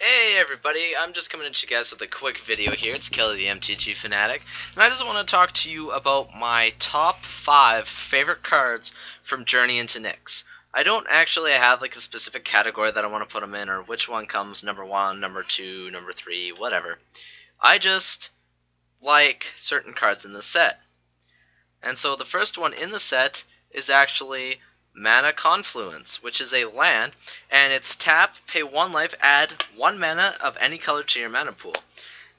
Hey everybody, I'm just coming at you guys with a quick video here. It's Kelly the MTG Fanatic, and I just want to talk to you about my top 5 favorite cards from Journey into Nyx. I don't actually have like a specific category that I want to put them in, or which one comes number 1, number 2, number 3, whatever. I just like certain cards in the set. And so the first one in the set is actually Mana Confluence, which is a land, and it's tap, pay 1 life, add 1 mana of any color to your mana pool.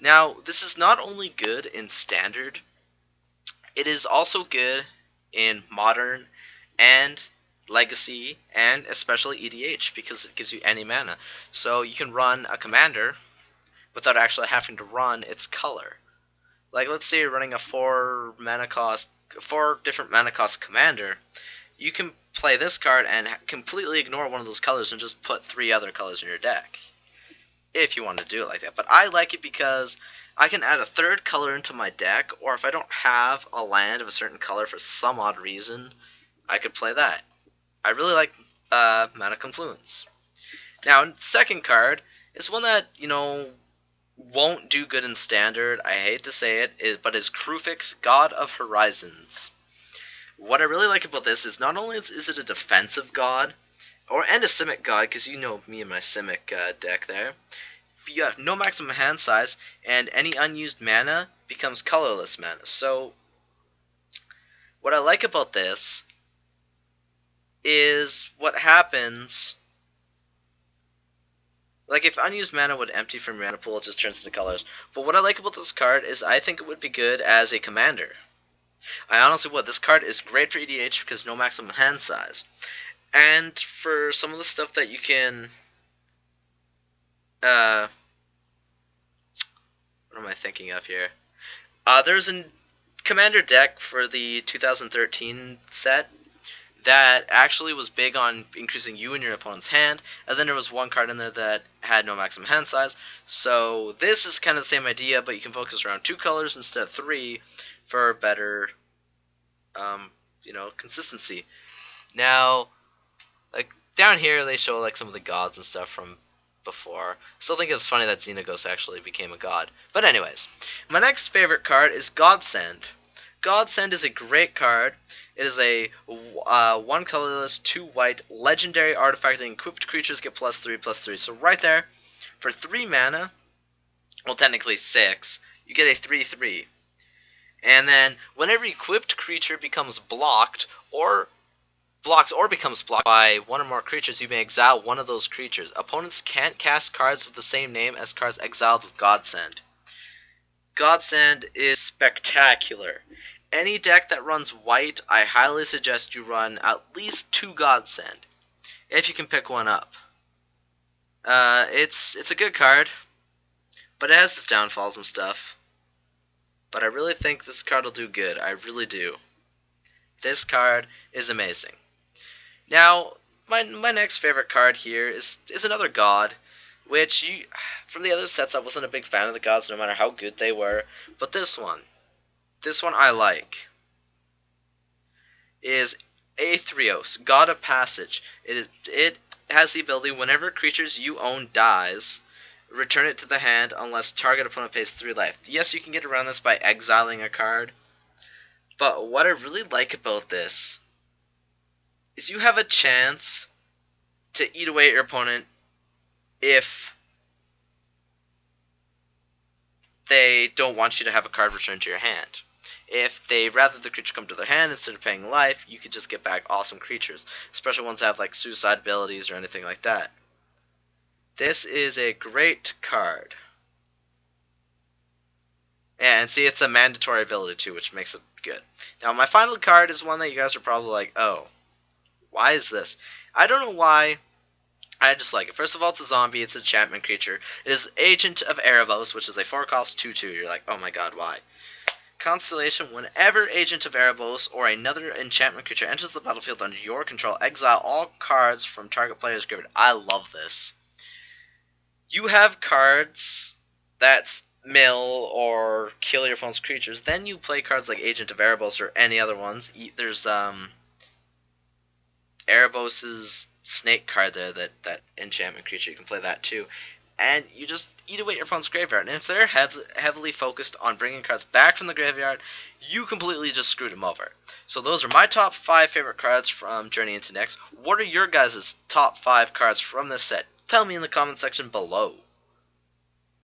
Now, this is not only good in Standard, it is also good in Modern and Legacy, and especially EDH, because it gives you any mana. So you can run a commander without actually having to run its color. Like, let's say you're running a 4 different mana cost commander. You can play this card and completely ignore one of those colors and just put 3 other colors in your deck, if you want to do it like that. But I like it because I can add a 3rd color into my deck, or if I don't have a land of a certain color for some odd reason, I could play that. I really like Mana Confluence. Now, second card is one that, won't do good in Standard. I hate to say it, but is Kruphix, God of Horizons. What I really like about this is not only is it a defensive god, and a Simic god, because you know me and my Simic deck there, you have no maximum hand size, and any unused mana becomes colorless mana. So, what I like about this is what happens. Like, if unused mana would empty from your mana pool, it just turns into colors. But what I like about this card is I think it would be good as a commander. I honestly would. This card is great for EDH because no maximum hand size. And for some of the stuff that you can... what am I thinking of here? There's a commander deck for the 2013 set that actually was big on increasing you in your opponent's hand, and then there was one card in there that had no maximum hand size. So this is kind of the same idea, but you can focus around 2 colors instead of 3 for better, consistency. Now, like, down here they show like some of the gods and stuff from before. Still think it's funny that Xenagos actually became a god. But anyways, my next favorite card is Godsend. Godsend is a great card. It is a 1 colorless, 2 white, legendary artifact, and equipped creatures get +3/+3. So right there, for 3 mana, well technically 6, you get a 3/3. And then, whenever equipped creature becomes blocked, or becomes blocked by 1 or more creatures, you may exile one of those creatures. Opponents can't cast cards with the same name as cards exiled with Godsend. Godsend is spectacular. Any deck that runs white, I highly suggest you run at least 2 Godsend, if you can pick one up. It's a good card, but it has its downfalls and stuff. But I really think this card will do good. I really do. This card is amazing. Now, my next favorite card here is another god, which from the other sets I wasn't a big fan of the gods no matter how good they were, but this one I like, is Aetherios, God of Passage. It has the ability, whenever creatures you own dies, return it to the hand unless target opponent pays 3 life. Yes, you can get around this by exiling a card, but what I really like about this is you have a chance to eat away at your opponent if they don't want you to have a card returned to your hand. If they rather the creature come to their hand instead of paying life, you could just get back awesome creatures, especially ones that have like suicide abilities or anything like that. This is a great card. And see, it's a mandatory ability too, which makes it good. Now, my final card is one that you guys are probably like, oh, why is this? I don't know why. I just like it. First of all, it's a zombie. It's an enchantment creature. It is Agent of Erebos, which is a 4-cost 2/2. You're like, oh my god, why? Constellation, whenever Agent of Erebos or another enchantment creature enters the battlefield under your control, exile all cards from target player's graveyard. I love this. You have cards that mill or kill your opponent's creatures, then you play cards like Agent of Erebos or any other ones. There's Erebos' snake card there, that enchantment creature, you can play that too. and you just eat away at your opponent's graveyard. And if they're heavily focused on bringing cards back from the graveyard, you completely just screwed them over. So those are my top 5 favorite cards from Journey into Nyx. What are your guys' top 5 cards from this set? Tell me in the comment section below.